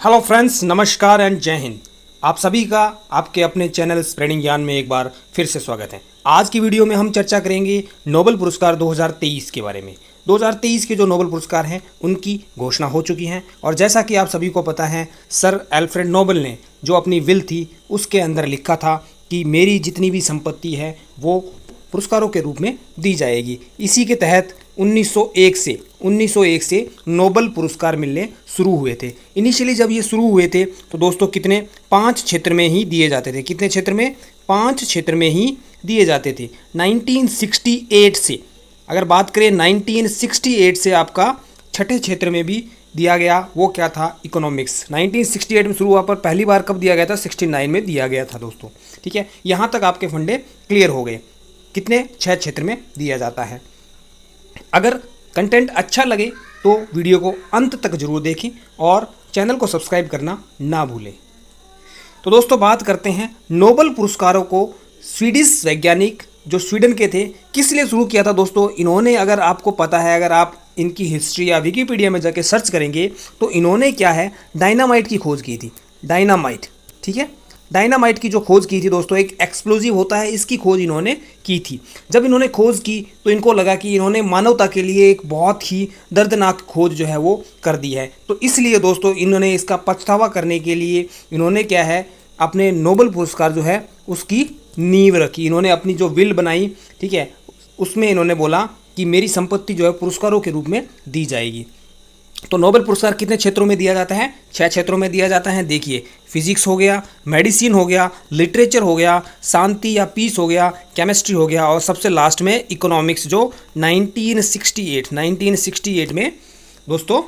Hello friends, नमस्कार and जय हिंद। आप सभी का आपके अपने चैनल स्प्रेडिंग ज्ञान में एक बार फिर से स्वागत है। आज की वीडियो में हम चर्चा करेंगे नोबेल पुरस्कार 2023 के बारे में। 2023 के जो नोबेल पुरस्कार हैं उनकी घोषणा हो चुकी हैं और जैसा कि आप सभी को पता है, सर एल्फ्रेड नोबेल ने जो अपनी विल थी उसके अंदर लिखा था कि मेरी जितनी भी संपत्ति है वो पुरस्कारों के रूप में दी जाएगी। इसी के तहत 1901 से नोबेल पुरस्कार मिलने शुरू हुए थे। इनिशियली जब ये शुरू हुए थे तो दोस्तों कितने 5 क्षेत्र में ही दिए जाते थे। कितने क्षेत्र में? 5 क्षेत्र में ही दिए जाते थे। 1968 से अगर बात करें 1968 से आपका छठे क्षेत्र में भी दिया गया। वो क्या था? इकोनॉमिक्स। 1968 में शुरू हुआ पर पहली बार कब दिया गया था? 69 में दिया गया था दोस्तों। ठीक है, यहाँ तक आपके फंडे क्लियर हो गए। कितने? 6 क्षेत्र में दिया जाता है। अगर कंटेंट अच्छा लगे तो वीडियो को अंत तक जरूर देखें और चैनल को सब्सक्राइब करना ना भूलें। तो दोस्तों बात करते हैं नोबेल पुरस्कारों को स्वीडिश वैज्ञानिक जो स्वीडन के थे किस लिए शुरू किया था दोस्तों। इन्होंने, अगर आपको पता है, अगर आप इनकी हिस्ट्री या विकिपीडिया में जाके सर्च करेंगे तो इन्होंने क्या है, डायनामाइट की खोज की थी। डायनामाइट, ठीक है, डायनामाइट की जो खोज की थी दोस्तों, एक एक्सप्लोजिव होता है, इसकी खोज इन्होंने की थी। जब इन्होंने खोज की तो इनको लगा कि इन्होंने मानवता के लिए एक बहुत ही दर्दनाक खोज जो है वो कर दी है। तो इसलिए दोस्तों इन्होंने इसका पछतावा करने के लिए इन्होंने क्या है, अपने नोबेल पुरस्कार जो है उसकी नींव रखी। इन्होंने अपनी जो विल बनाई, ठीक है, उसमें इन्होंने बोला कि मेरी संपत्ति जो है पुरस्कारों के रूप में दी जाएगी। तो नोबेल पुरस्कार कितने क्षेत्रों में दिया जाता है? 6 क्षेत्रों में दिया जाता है। देखिए, फिजिक्स हो गया, मेडिसिन हो गया, लिटरेचर हो गया, शांति या पीस हो गया, केमिस्ट्री हो गया और सबसे लास्ट में इकोनॉमिक्स, जो 1968 में दोस्तों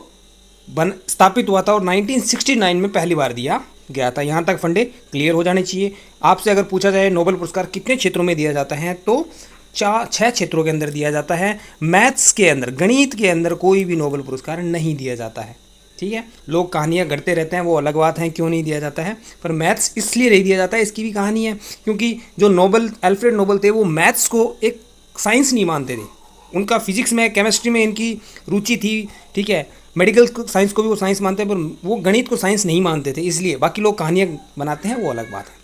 स्थापित हुआ था और 1969 में पहली बार दिया गया था। यहाँ तक फंडे क्लियर हो जाने चाहिए। आपसे अगर पूछा जाए नोबेल पुरस्कार कितने क्षेत्रों में दिया जाता है तो 6 क्षेत्रों के अंदर दिया जाता है। मैथ्स के अंदर, गणित के अंदर कोई भी नोबेल पुरस्कार नहीं दिया जाता है। ठीक है, लोग कहानियाँ गढ़ते रहते हैं, वो अलग बात है क्यों नहीं दिया जाता है, पर मैथ्स इसलिए नहीं दिया जाता है, इसकी भी कहानी है। क्योंकि जो एल्फ्रेड नोबेल थे वो मैथ्स को एक साइंस नहीं मानते थे। उनका फिजिक्स में, केमिस्ट्री में इनकी रुचि थी, ठीक है, मेडिकल साइंस को भी वो साइंस मानते हैं, पर वो गणित को साइंस नहीं मानते थे। इसलिए बाकी लोग कहानियाँ बनाते हैं, वो अलग बात है।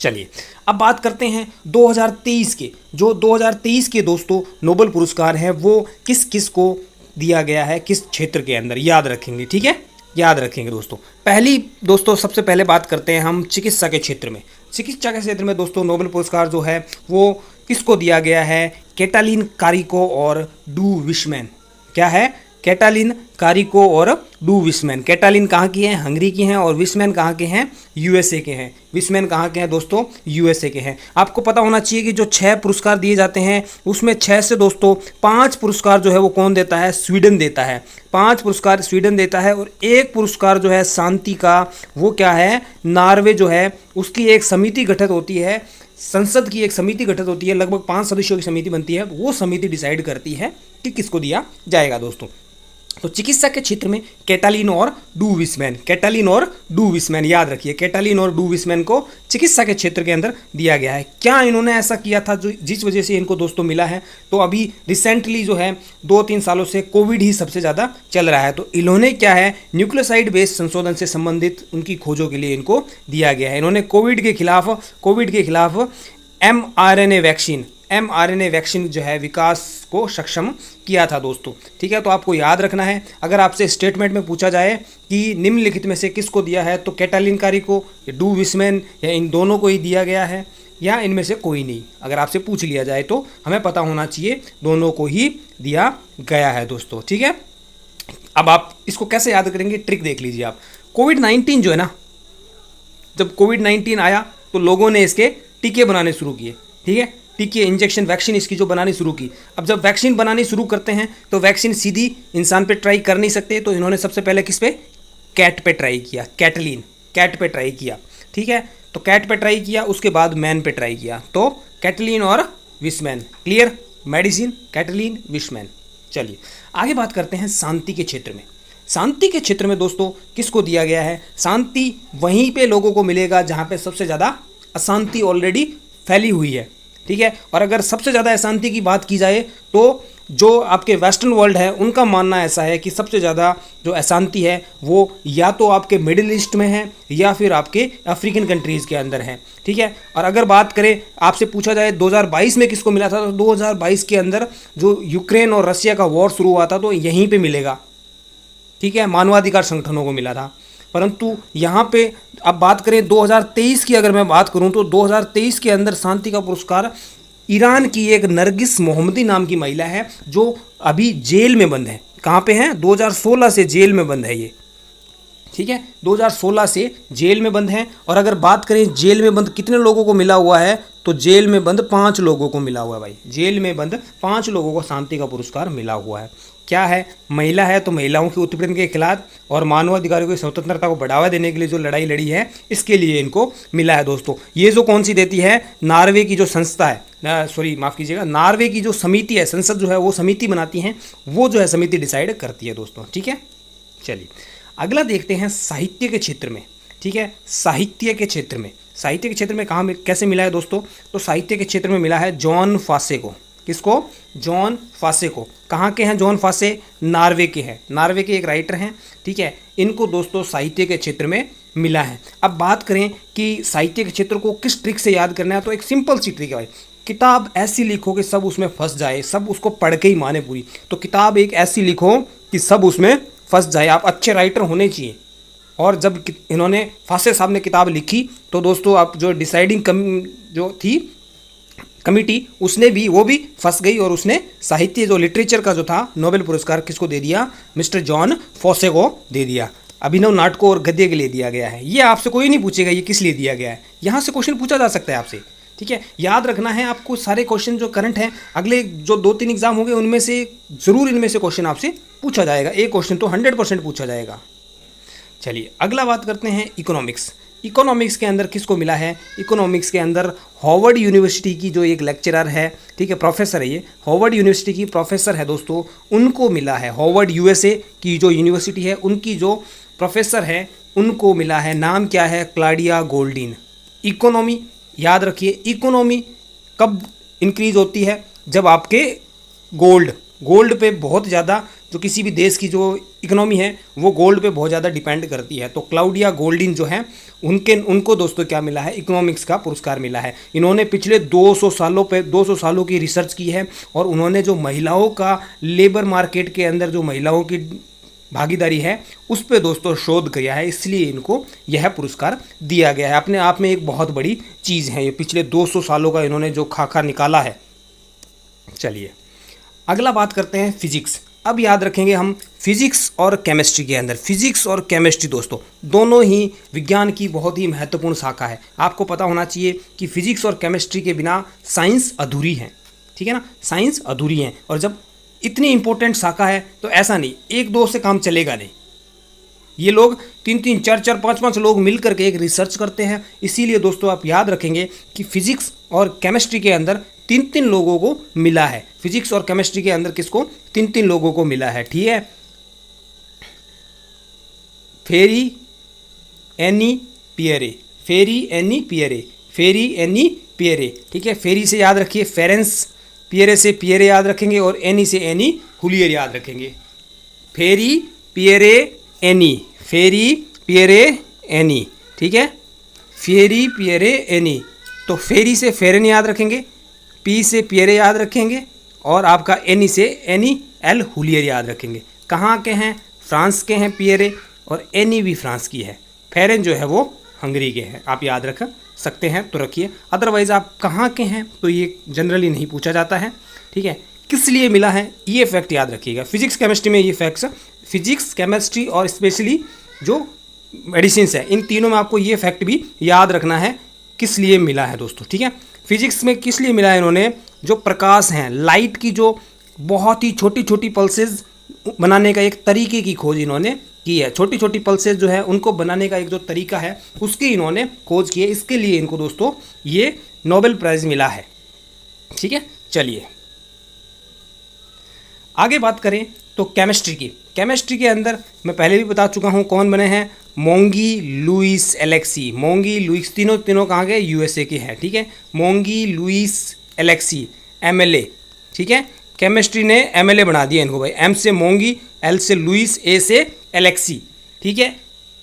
चलिए अब बात करते हैं 2023 के। जो 2023 के दोस्तों नोबेल पुरस्कार है वो किस किस को दिया गया है, किस क्षेत्र के अंदर, याद रखेंगे। ठीक है, याद रखेंगे दोस्तों। सबसे पहले बात करते हैं हम चिकित्सा के क्षेत्र में। चिकित्सा के क्षेत्र में दोस्तों नोबेल पुरस्कार जो है वो किसको दिया गया है? कैटालिन कारिको और डू विशमैन। क्या है? कैटालिन कारिको और डू विशमैन। कैटालिन कहाँ की हैं? हंगरी की हैं और विशमैन कहाँ के हैं? यूएसए के हैं। विशमैन कहाँ के हैं दोस्तों? यूएसए के हैं। आपको पता होना चाहिए कि जो 6 पुरस्कार दिए जाते हैं उसमें 6 से दोस्तों 5 पुरस्कार जो है वो कौन देता है? स्वीडन देता है। 5 पुरस्कार स्वीडन देता है और 1 पुरस्कार जो है शांति का, वो क्या है? नॉर्वे जो है उसकी एक समिति गठित होती है, संसद की एक समिति गठित होती है, लगभग 5 सदस्यों की समिति बनती है। वो समिति डिसाइड करती है कि किसको दिया जाएगा दोस्तों। तो चिकित्सा के क्षेत्र में कैटालिन और डू विशमैन, कैटालिन और डू विशमैन, याद रखिए, कैटालिन और डू विशमैन को चिकित्सा के क्षेत्र के अंदर दिया गया है। क्या इन्होंने ऐसा किया था जो जिस वजह से इनको दोस्तों मिला है? तो अभी रिसेंटली जो है 2-3 सालों से कोविड ही सबसे ज़्यादा चल रहा है। तो इन्होंने क्या है, न्यूक्लियोसाइड बेस्ड संशोधन से संबंधित उनकी खोजों के लिए इनको दिया गया है। इन्होंने कोविड के खिलाफ mRNA वैक्सीन जो है विकास को सक्षम किया था दोस्तों। ठीक है, तो आपको याद रखना है। अगर आपसे स्टेटमेंट में पूछा जाए कि निम्नलिखित में से किसको दिया है, तो कैटालिन कारिको या डू विशमैन या इन दोनों को ही दिया गया है या इनमें से कोई नहीं। अगर आपसे पूछ लिया जाए तो हमें पता होना चाहिए दोनों को ही दिया गया है दोस्तों। ठीक है, अब आप इसको कैसे याद करेंगे, ट्रिक देख लीजिए आप। कोविड-19 जो है ना, जब कोविड-19 आया तो लोगों ने इसके टीके बनाने शुरू किए। ठीक है, टीके, इंजेक्शन, वैक्सीन इसकी जो बनानी शुरू की। अब जब वैक्सीन बनानी शुरू करते हैं तो वैक्सीन सीधी इंसान पे ट्राई कर नहीं सकते, तो इन्होंने सबसे पहले किस पे? कैट पे ट्राई किया। कैट पे ट्राई किया। ठीक है, तो कैट पे ट्राई किया, उसके बाद मैन पे ट्राई किया। तो कैटलिन और Weissman, clear? Medicine, Katalin, Weissman. चलिए आगे बात करते हैं शांति के क्षेत्र में। शांति के क्षेत्र में दोस्तों किसको दिया गया है? शांति वहीं पे लोगों को मिलेगा जहाँ पे सबसे ज़्यादा अशांति ऑलरेडी फैली हुई है। ठीक है, और अगर सबसे ज़्यादा अशांति की बात की जाए तो जो आपके वेस्टर्न वर्ल्ड है उनका मानना ऐसा है कि सबसे ज़्यादा जो अशांति है वो या तो आपके मिडिल ईस्ट में है या फिर आपके अफ्रीकन कंट्रीज़ के अंदर है, ठीक है। और अगर बात करें, आपसे पूछा जाए 2022 में किसको मिला था, तो 2022 के अंदर जो यूक्रेन और रशिया का वॉर शुरू हुआ था तो यहीं पे मिलेगा, ठीक है, मानवाधिकार संगठनों को मिला था। परंतु यहाँ पे अब बात करें 2023 की, अगर मैं बात करूँ तो 2023 के अंदर शांति का पुरस्कार ईरान की एक नरगिस मोहम्मदी नाम की महिला है जो अभी जेल में बंद है। कहाँ पे है? 2016 से जेल में बंद है ये, ठीक है, 2016 से जेल में बंद है। और अगर बात करें जेल में बंद कितने लोगों को मिला हुआ है, तो जेल में बंद 5 लोगों को मिला हुआ है भाई, जेल में बंद 5 लोगों को शांति का पुरस्कार मिला हुआ है। क्या है? महिला है तो महिलाओं के उत्पीड़न के खिलाफ और मानवाधिकारों की स्वतंत्रता को बढ़ावा देने के लिए जो लड़ाई लड़ी है, इसके लिए इनको मिला है दोस्तों। ये जो कौन सी देती है? नॉर्वे की जो संस्था है, माफ़ कीजिएगा, नॉर्वे की जो समिति है, संसद जो है वो समिति बनाती हैं, वो जो है समिति डिसाइड करती है दोस्तों, ठीक है। चलिए अगला देखते हैं साहित्य के क्षेत्र में, ठीक है, साहित्य के क्षेत्र में, साहित्य के क्षेत्र में कहाँ कैसे मिला है दोस्तों? तो साहित्य के क्षेत्र में मिला है जॉन फासे को। किसको? जॉन फासे को। कहाँ के हैं जॉन फासे? नॉर्वे के हैं, नॉर्वे के एक राइटर हैं, ठीक है। इनको दोस्तों साहित्य के क्षेत्र में मिला है। अब बात करें कि साहित्य के क्षेत्र को किस ट्रिक से याद करना है, तो एक सिंपल सी ट्रिक है भाई, किताब ऐसी लिखो कि सब उसमें फंस जाए, सब उसको पढ़ के ही माने पूरी। तो किताब एक ऐसी लिखो कि सब उसमें फंस जाए। आप अच्छे राइटर होने चाहिए। और जब इन्होंने फासे साहब ने किताब लिखी तो दोस्तों आप जो डिसाइडिंग जो थी कमिटी, उसने भी वो भी फंस गई और उसने साहित्य जो लिटरेचर का जो था नोबेल पुरस्कार किसको दे दिया? मिस्टर जॉन फॉसे को दे दिया। अभिनव नाटकों और गद्य के लिए दिया गया है। ये आपसे कोई नहीं पूछेगा ये किस लिए दिया गया है, यहाँ से क्वेश्चन पूछा जा सकता है आपसे, ठीक है। याद रखना है आपको सारे क्वेश्चन जो करंट हैं, अगले जो 2-3 एग्जाम होंगे उनमें से ज़रूर इनमें से क्वेश्चन आपसे पूछा जाएगा। एक क्वेश्चन तो 100% पूछा जाएगा। चलिए अगला बात करते हैं इकोनॉमिक्स। इकोनॉमिक्स के अंदर किसको मिला है? इकोनॉमिक्स के अंदर हार्वर्ड यूनिवर्सिटी की जो एक लेक्चरर है, ठीक है, प्रोफेसर है, ये हार्वर्ड यूनिवर्सिटी की प्रोफेसर है दोस्तों, उनको मिला है। हार्वर्ड यूएसए की जो यूनिवर्सिटी है उनकी जो प्रोफेसर है उनको मिला है। नाम क्या है? Claudia Goldin. इकोनॉमी याद रखिए, इकोनॉमी कब इंक्रीज होती है? जब आपके गोल्ड पे बहुत ज़्यादा, जो किसी भी देश की जो इकोनॉमी है वो गोल्ड पे बहुत ज़्यादा डिपेंड करती है। तो क्लाउडिया गोल्डिन जो है उनको दोस्तों क्या मिला है? इकोनॉमिक्स का पुरस्कार मिला है। इन्होंने पिछले 200 सालों की रिसर्च की है और उन्होंने जो महिलाओं का लेबर मार्केट के अंदर जो महिलाओं की भागीदारी है उस पर दोस्तों शोध किया है, इसलिए इनको यह पुरस्कार दिया गया है। अपने आप में एक बहुत बड़ी चीज़ है ये, पिछले 200 सालों का इन्होंने जो खाका निकाला है। चलिए अगला बात करते हैं फिजिक्स। अब याद रखेंगे हम फिजिक्स और केमिस्ट्री के अंदर, फिजिक्स और केमिस्ट्री दोस्तों दोनों ही विज्ञान की बहुत ही महत्वपूर्ण शाखा है। आपको पता होना चाहिए कि फिजिक्स और केमिस्ट्री के बिना साइंस अधूरी है, ठीक है ना, साइंस अधूरी है। और जब इतनी इंपॉर्टेंट शाखा है तो ऐसा नहीं 1-2 से काम चलेगा नहीं, ये लोग 3-3, 4-4, 5-5 लोग मिल करके एक रिसर्च करते हैं। इसीलिए दोस्तों आप याद रखेंगे कि फिजिक्स और केमिस्ट्री के अंदर 3-3 लोगों को मिला है। फिजिक्स और केमिस्ट्री के अंदर किसको? 3-3 लोगों को मिला है, ठीक है। फेरी एनी पियरे, फेरी एनी पियरे, फेरी एनी पियरे, ठीक है। फेरी से याद रखिए फेरेंस, पियरे से पियरे याद रखेंगे और एनी से एनी हुलियर याद रखेंगे। फेरी पियरे एनी, फेरी पियरे एनी, ठीक है, फेरी पियरे एनी। तो फेरी से फेरेन याद रखेंगे, पी से पियरे याद रखेंगे और आपका एनी से एनी एल हुलियर याद रखेंगे। कहाँ के हैं? फ्रांस के हैं पियरे, और एनी भी फ्रांस की है। फेरेन जो है वो हंगरी के हैं। आप याद रख सकते हैं तो रखिए, अदरवाइज़ आप कहाँ के हैं तो ये जनरली नहीं पूछा जाता है, ठीक है। किस लिए मिला है ये फैक्ट याद रखिएगा। फिजिक्स केमिस्ट्री में ये फैक्ट्स, फिजिक्स केमिस्ट्री और स्पेशली जो मेडिसिन है, इन तीनों में आपको ये फैक्ट भी याद रखना है किस लिए मिला है दोस्तों, ठीक है। फिजिक्स में किस लिए मिला है? इन्होंने जो प्रकाश हैं, लाइट की जो बहुत ही छोटी छोटी पल्सेस बनाने का एक तरीके की खोज इन्होंने की है। छोटी छोटी पल्सेस जो है उनको बनाने का एक जो तरीका है उसकी इन्होंने खोज की है, इसके लिए इनको दोस्तों ये नोबेल प्राइज़ मिला है, ठीक है। चलिए आगे बात करें तो केमिस्ट्री की। केमिस्ट्री के अंदर मैं पहले भी बता चुका हूँ कौन बने हैं, मोंगी, लुइस, एलेक्सी। मोंगी, लुइस तीनों कहाँ गए? यूएसए के हैं, ठीक है। मोंगी, लुइस, एलेक्सी, एमएलए, ठीक है। केमिस्ट्री ने एमएलए बना दिया इनको भाई। एम से मोंगी, एल से लुइस, ए से एलेक्सी, ठीक है,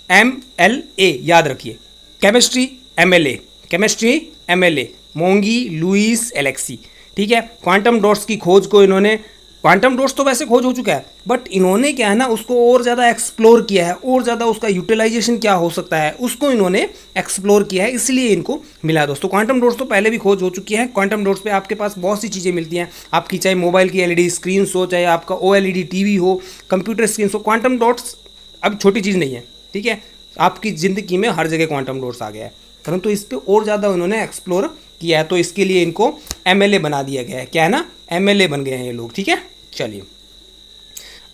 MLA याद रखिए। Chemistry MLA, chemistry MLA, मोंगी, Louis, Alexei, ठीक है। क्वांटम डॉट्स की खोज को इन्होंने, क्वांटम डॉट्स तो वैसे खोज हो चुका है, बट इन्होंने क्या है ना उसको और ज़्यादा एक्सप्लोर किया है, और ज़्यादा उसका यूटिलाइजेशन क्या हो सकता है उसको इन्होंने एक्सप्लोर किया है, इसलिए इनको मिला दोस्तों। क्वांटम डॉट्स तो पहले भी खोज हो चुकी है। क्वांटम डॉट्स पे आपके पास बहुत सी चीज़ें मिलती हैं, आपकी चाहे मोबाइल की LED स्क्रीन हो, चाहे आपका OLED TV हो, कंप्यूटर स्क्रीन हो, क्वांटम डॉट्स अब छोटी चीज़ नहीं है, ठीक है। आपकी ज़िंदगी में हर जगह क्वांटम डॉट्स आ गया है, परंतु इस पर और ज़्यादा उन्होंने एक्सप्लोर किया है, तो इसके लिए इनको MLA बना दिया गया है। क्या है ना, MLA बन गए हैं ये लोग, ठीक है। चलिए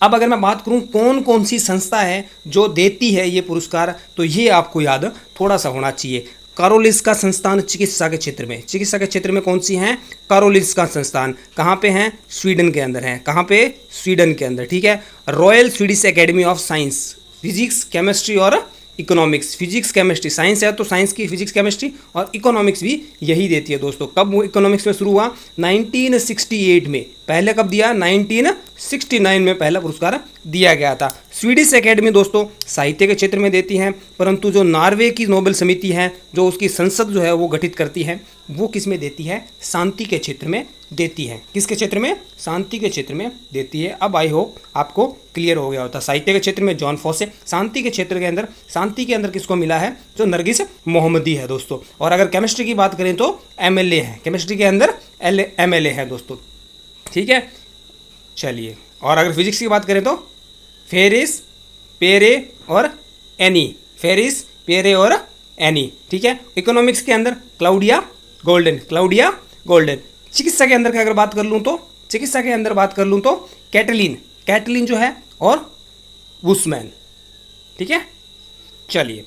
अब अगर मैं बात करूं कौन कौन सी संस्था है जो देती है ये पुरस्कार, तो ये आपको याद थोड़ा सा होना चाहिए। कारोलिंस्का संस्थान चिकित्सा के क्षेत्र में, चिकित्सा के क्षेत्र में कौन सी हैं, कारोलिंस्का संस्थान कहाँ पे हैं, स्वीडन के अंदर है। कहाँ पे, स्वीडन के अंदर, ठीक है। Royal Swedish academy of science, physics, chemistry और इकोनॉमिक्स, फिजिक्स केमिस्ट्री, साइंस है तो साइंस की फिजिक्स केमिस्ट्री और इकोनॉमिक्स भी यही देती है दोस्तों। कब वो इकोनॉमिक्स में शुरू हुआ, 1968 में। पहले कब दिया, 1969 में पहला पुरस्कार दिया गया था। स्वीडिश एकेडमी दोस्तों साहित्य के क्षेत्र में देती है, परंतु जो नॉर्वे की नोबेल समिति है, जो उसकी संसद जो है वो गठित करती है, वो किस में देती है, शांति के क्षेत्र में देती है। किसके क्षेत्र में, शांति के क्षेत्र में देती है। अब आई होप आपको क्लियर हो गया होता। साहित्य के क्षेत्र में जॉन फॉसे, शांति के क्षेत्र के अंदर, शांति के अंदर किसको मिला है, जो नरगिस मोहम्मदी है दोस्तों। और अगर केमिस्ट्री की बात करें तो MLA है, केमिस्ट्री के अंदर MLA है दोस्तों, ठीक है। चलिए, और अगर फिजिक्स की बात करें तो फेरिस, पेरे और एनी, फेरिस, पेरे और एनी, ठीक है। इकोनॉमिक्स के अंदर क्लाउडिया गोल्डन, क्लाउडिया गोल्डन। चिकित्सा के अंदर अगर बात कर लूँ तो, चिकित्सा के अंदर बात कर लूँ तो कैटलिन, कैटलिन जो है, और वुसमैन, ठीक है। चलिए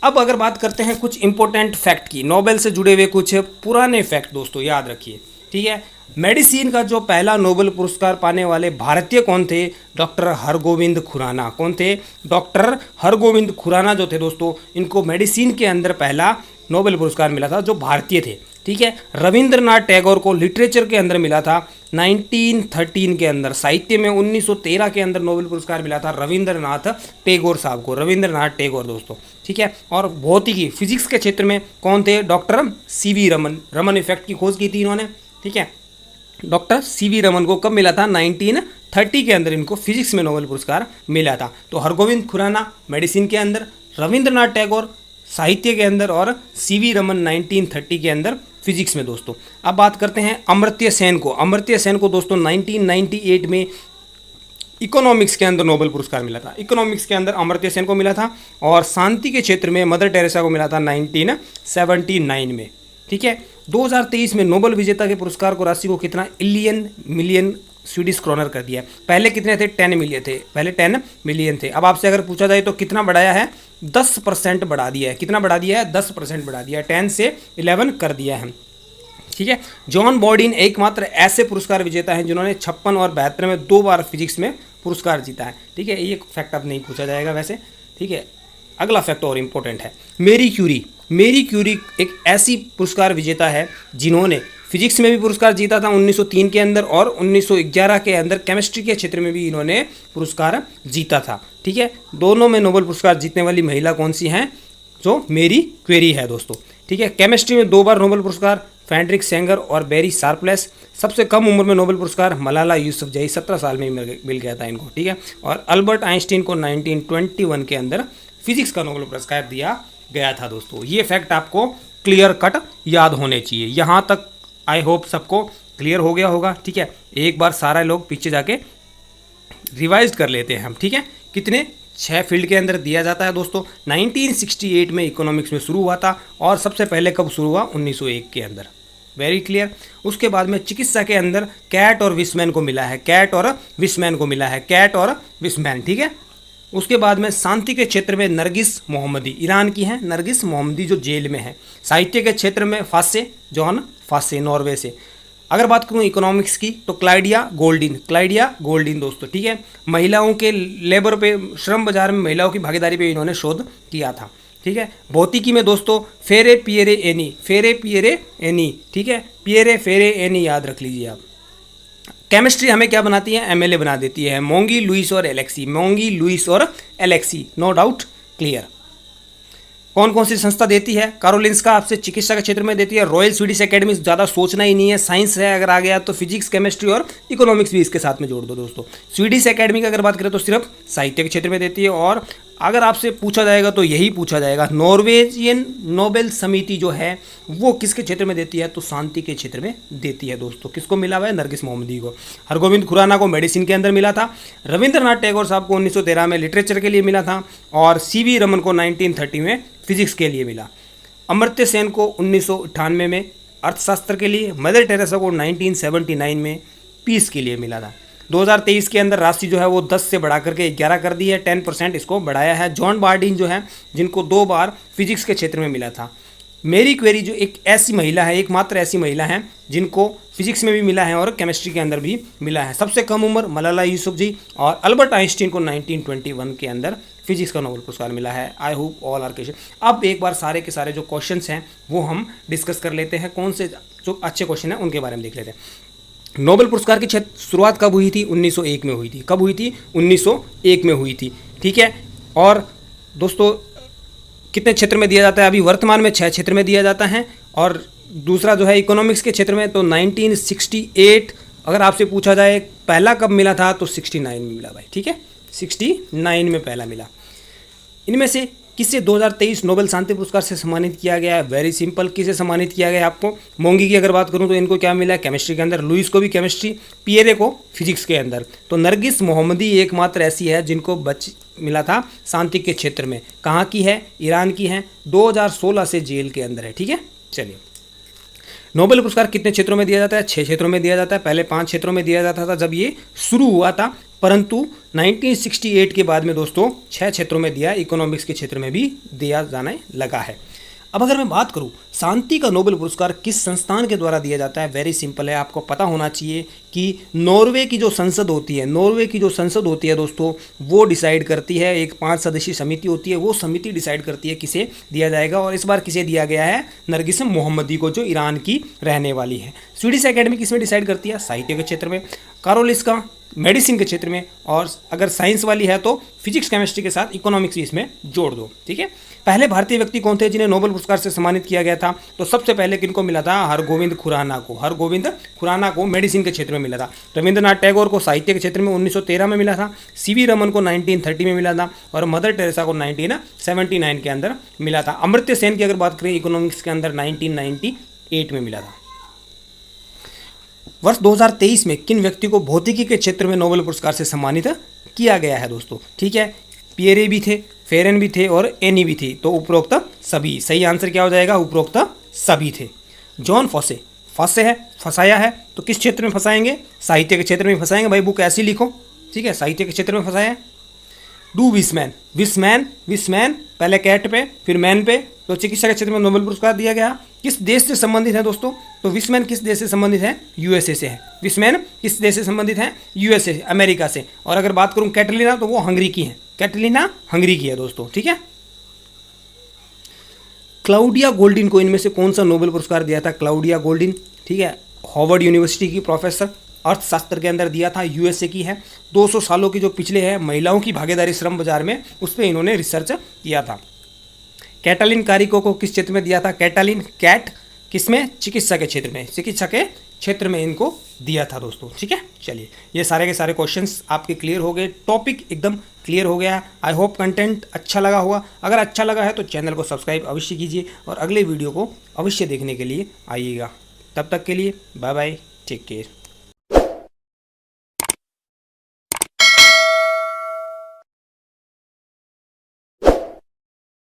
अब अगर बात करते हैं कुछ इंपॉर्टेंट फैक्ट की, नोबेल से जुड़े हुए कुछ पुराने फैक्ट दोस्तों याद रखिए, ठीक है। मेडिसिन का जो पहला नोबेल पुरस्कार पाने वाले भारतीय कौन थे, डॉक्टर हरगोविंद खुराना। कौन थे, डॉक्टर हरगोविंद खुराना जो थे दोस्तों, इनको मेडिसिन के अंदर पहला नोबेल पुरस्कार मिला था, जो भारतीय थे, ठीक है। रविंद्रनाथ टैगोर को लिटरेचर के अंदर मिला था 1913 के अंदर। साहित्य में 1913 के अंदर नोबेल पुरस्कार मिला था रविंद्रनाथ टैगोर साहब को, रविंद्रनाथ टैगोर दोस्तों, ठीक है। और भौतिकी, फिजिक्स के क्षेत्र में कौन थे, doctor CV Raman, Raman effect की खोज की थी इन्होंने, ठीक है। डॉक्टर CV रमन को कब मिला था, 1930 के अंदर इनको फिजिक्स में नोबेल पुरस्कार मिला था। तो हरगोविंद खुराना मेडिसिन के अंदर, रविंद्रनाथ टैगोर साहित्य के अंदर, और CV रमन 1930 के अंदर फिजिक्स में दोस्तों। अब बात करते हैं अमर्त्य सेन को। अमर्त्य सेन को दोस्तों 1998 में इकोनॉमिक्स के अंदर नोबेल पुरस्कार मिला था, इकोनॉमिक्स के अंदर अमर्त्य सेन को मिला था। और शांति के क्षेत्र में मदर टेरेसा को मिला था 1979 में, ठीक है। 2023 में नोबेल विजेता के पुरस्कार को राशि को कितना, मिलियन स्वीडिश क्रोनर कर दिया। पहले कितने थे, 10 मिलियन थे, पहले 10 मिलियन थे। अब आपसे अगर पूछा जाए तो कितना बढ़ाया है, 10% बढ़ा दिया है। कितना बढ़ा दिया है, 10% बढ़ा दिया है, 10 से 11 कर दिया है, ठीक है। जॉन बॉर्डिन एकमात्र ऐसे पुरस्कार विजेता हैं जिन्होंने 56 और 72 में 2 बार फिजिक्स में पुरस्कार जीता है, ठीक है। ये फैक्ट अब नहीं पूछा जाएगा वैसे, ठीक है। अगला फैक्ट और इम्पोर्टेंट है, मेरी क्यूरी। मेरी क्यूरी एक ऐसी पुरस्कार विजेता है जिन्होंने फिजिक्स में भी पुरस्कार जीता था 1903 के अंदर, और 1911 के अंदर केमिस्ट्री के क्षेत्र में भी इन्होंने पुरस्कार जीता था, ठीक है। दोनों में नोबेल पुरस्कार जीतने वाली महिला कौन सी हैं, जो मेरी क्वेरी है दोस्तों, ठीक है। केमिस्ट्री में 2 बार नोबेल पुरस्कार फ्रेडरिक सेंगर और बेरी शार्पलेस। सबसे कम उम्र में नोबेल पुरस्कार मलाला यूसुफजई, 17 साल में मिल गया था इनको, ठीक है। और अल्बर्ट आइंस्टीन को 1921 के अंदर फिजिक्स का नोबेल पुरस्कार दिया गया था दोस्तों। ये फैक्ट आपको क्लियर कट याद होने चाहिए। यहाँ तक आई होप सबको क्लियर हो गया होगा, ठीक है। एक बार सारा लोग पीछे जाके रिवाइज कर लेते हैं हम, ठीक है। कितने, 6 फील्ड के अंदर दिया जाता है दोस्तों। 1968 में इकोनॉमिक्स में शुरू हुआ था, और सबसे पहले कब शुरू हुआ, 1901 के अंदर, वेरी क्लियर। उसके बाद में चिकित्सा के अंदर कैट और विस्मैन को मिला है, कैट और विस्मैन को मिला है, कैट और विस्मैन, ठीक है। उसके बाद में शांति के क्षेत्र में नरगिस मोहम्मदी, ईरान की हैं नरगिस मोहम्मदी, जो जेल में है। साहित्य के क्षेत्र में फासे, जॉन फासे, नॉर्वे से। अगर बात करूँ इकोनॉमिक्स की तो क्लाइडिया गोल्डिन, क्लाइडिया गोल्डिन दोस्तों, ठीक है। महिलाओं के लेबर पे, श्रम बाजार में महिलाओं की भागीदारी पे इन्होंने शोध किया था, ठीक है। भौतिकी में दोस्तों फेरे पियरे एनी, फेरे पियरे एनी, ठीक है। पियरे फेरे एनी याद रख लीजिए आप। केमिस्ट्री हमें क्या बनाती है, एमएलए बना देती है, मोंगी, लुइस और एलेक्सी, मोंगी, लुइस और एलेक्सी, नो डाउट क्लियर। कौन कौन सी संस्था देती है, कारोलिंस्का आपसे चिकित्सा के क्षेत्र में देती है, रॉयल स्वीडिश एकेडमी, ज़्यादा सोचना ही नहीं है, साइंस है अगर आ गया तो फिजिक्स, केमिस्ट्री और इकोनॉमिक्स भी इसके साथ में जोड़ दो दोस्तों। स्वीडिश एकेडमी की अगर बात करें तो सिर्फ साहित्य के क्षेत्र में देती है, और अगर आपसे पूछा जाएगा तो यही पूछा जाएगा, नॉर्वेजियन नोबेल समिति जो है वो किसके क्षेत्र में देती है, तो शांति के क्षेत्र में देती है दोस्तों। किसको मिला हुआ है, नरगिस मोहम्मदी को। हरगोविंद खुराना को मेडिसिन के अंदर मिला था, रविंद्रनाथ टैगोर साहब को 1913 में लिटरेचर के लिए मिला था, और सीवी रमन को 1930 में फिजिक्स के लिए मिला। अमर्त्य सेन को 1998 में अर्थशास्त्र के लिए, मदर टेरेसा को 1979 में पीस के लिए मिला था। 2023 के अंदर राशि जो है वो 10 से बढ़ा करके 11 कर दी है, 10% इसको बढ़ाया है। जॉन बार्डिन जो है जिनको 2 बार फिजिक्स के क्षेत्र में मिला था। मेरी क्वेरी जो एक ऐसी महिला है, एकमात्र ऐसी महिला है जिनको फिजिक्स में भी मिला है और केमिस्ट्री के अंदर भी मिला है। सबसे कम उम्र मलाला यूसुफजई, और अल्बर्ट आइंस्टीन को 1921 के अंदर फिजिक्स का नोबेल पुरस्कार मिला है। I hope all are question. अब एक बार सारे के सारे जो क्वेश्चंस हैं वो हम डिस्कस कर लेते हैं, कौन से जो अच्छे क्वेश्चन हैं उनके बारे में देख लेते हैं। नोबेल पुरस्कार की शुरुआत कब हुई थी, 1901 में हुई थी। कब हुई थी, 1901 में हुई थी, ठीक है। और दोस्तों कितने क्षेत्र में दिया जाता है, अभी वर्तमान में 6 क्षेत्र में दिया जाता है, और दूसरा जो है इकोनॉमिक्स के क्षेत्र में तो 1968। अगर आपसे पूछा जाए पहला कब मिला था तो 69 में मिला भाई, ठीक है, 69 में पहला मिला। इनमें से किसे 2023 नोबेल शांति पुरस्कार से सम्मानित किया गया है, वेरी सिंपल, किसे सम्मानित किया गया आपको, मोंगी की अगर बात करूं तो इनको क्या मिला है, केमिस्ट्री के अंदर, लुइस को भी केमिस्ट्री, पियरे को फिजिक्स के अंदर। तो नरगिस मोहम्मदी एकमात्र ऐसी है जिनको मिला था शांति के क्षेत्र में। कहाँ की है, ईरान की है, 2016 से जेल के अंदर है, ठीक है। चलिए, नोबेल पुरस्कार कितने क्षेत्रों में दिया जाता है, 6 क्षेत्रों में दिया जाता है। पहले 5 क्षेत्रों में दिया जाता था जब ये शुरू हुआ था, परंतु 1968 के बाद में दोस्तों 6 क्षेत्रों में दिया, इकोनॉमिक्स के क्षेत्र में भी दिया जाने लगा है। अब अगर मैं बात करूं शांति का नोबेल पुरस्कार किस संस्थान के द्वारा दिया जाता है, वेरी सिंपल है, आपको पता होना चाहिए कि नॉर्वे की जो संसद होती है, नॉर्वे की जो संसद होती है दोस्तों, वो डिसाइड करती है, एक 5 सदस्यीय समिति होती है, वो समिति डिसाइड करती है किसे दिया जाएगा। और इस बार किसे दिया गया है, नरगिस मोहम्मदी को, जो ईरान की रहने वाली है। स्वीडिश एकेडमी किसमें डिसाइड करती है, साहित्य के क्षेत्र में, कारोलिंस्का मेडिसिन के क्षेत्र में, और अगर साइंस वाली है तो फिजिक्स केमिस्ट्री के साथ इकोनॉमिक्स भी इसमें जोड़ दो, ठीक है। पहले भारतीय व्यक्ति कौन थे जिन्हें नोबेल पुरस्कार से सम्मानित किया गया था, तो सबसे पहले किनको मिला था, हरगोविंद खुराना को। हरगोविंद खुराना को मेडिसिन के क्षेत्र में मिला था। रविंद्रनाथ टैगोर को साहित्य के क्षेत्र में 1913 में मिला था। सीवी रमन को 1930 में मिला था, और मदर टेरेसा को 1979 के अंदर मिला था। अमर्त्य सेन की अगर बात करें इकोनॉमिक्स के अंदर 1998 में मिला था। वर्ष 2023 में किन व्यक्ति को भौतिकी के क्षेत्र में नोबेल पुरस्कार से सम्मानित किया गया है दोस्तों, ठीक है। पियरे भी थे, फेरन भी थे और एनी भी थी, तो उपरोक्त सभी। सही आंसर क्या हो जाएगा, उपरोक्त सभी थे। जॉन फॉसे, फंसे है, फंसाया है, तो किस क्षेत्र में फंसाएंगे, साहित्य के क्षेत्र में फंसाएंगे भाई, बुक ऐसी लिखो, ठीक है, साहित्य के क्षेत्र में फंसाया है। डू विसमैन, विसमैन पहले कैट पे फिर मैन पे, तो चिकित्सा के क्षेत्र में नोबेल पुरस्कार दिया गया। किस देश से संबंधित है दोस्तों, तो विसमैन किस देश से संबंधित है, यूएसए से है। विसमैन किस देश से संबंधित है, यूएसए, अमेरिका से। और अगर बात करूं कैटरीना तो वो हंगरी की है, कैटरीना हंगरी की है दोस्तों, ठीक है। क्लाउडिया गोल्डिन को इनमें से कौन सा नोबेल पुरस्कार दिया था, क्लाउडिया गोल्डिन, ठीक है, हार्वर्ड यूनिवर्सिटी की प्रोफेसर, अर्थशास्त्र के अंदर दिया था, यूएसए की है। 200 सालों की जो पिछले है महिलाओं की भागीदारी श्रम बाजार में, उस पर इन्होंने रिसर्च किया था। कैटालिन कारिको को किस क्षेत्र में दिया था, कैटालिन, कैट किसमें, चिकित्सा के क्षेत्र में, चिकित्सा के क्षेत्र में इनको दिया था दोस्तों, ठीक है। चलिए, ये सारे के सारे क्वेश्चंस आपके क्लियर हो गए, टॉपिक एकदम क्लियर हो गया। आई होप कंटेंट अच्छा लगा होगा। अगर अच्छा लगा है तो चैनल को सब्सक्राइब अवश्य कीजिए, और अगले वीडियो को अवश्य देखने के लिए आइएगा। तब तक के लिए बाय बाय, टेक केयर।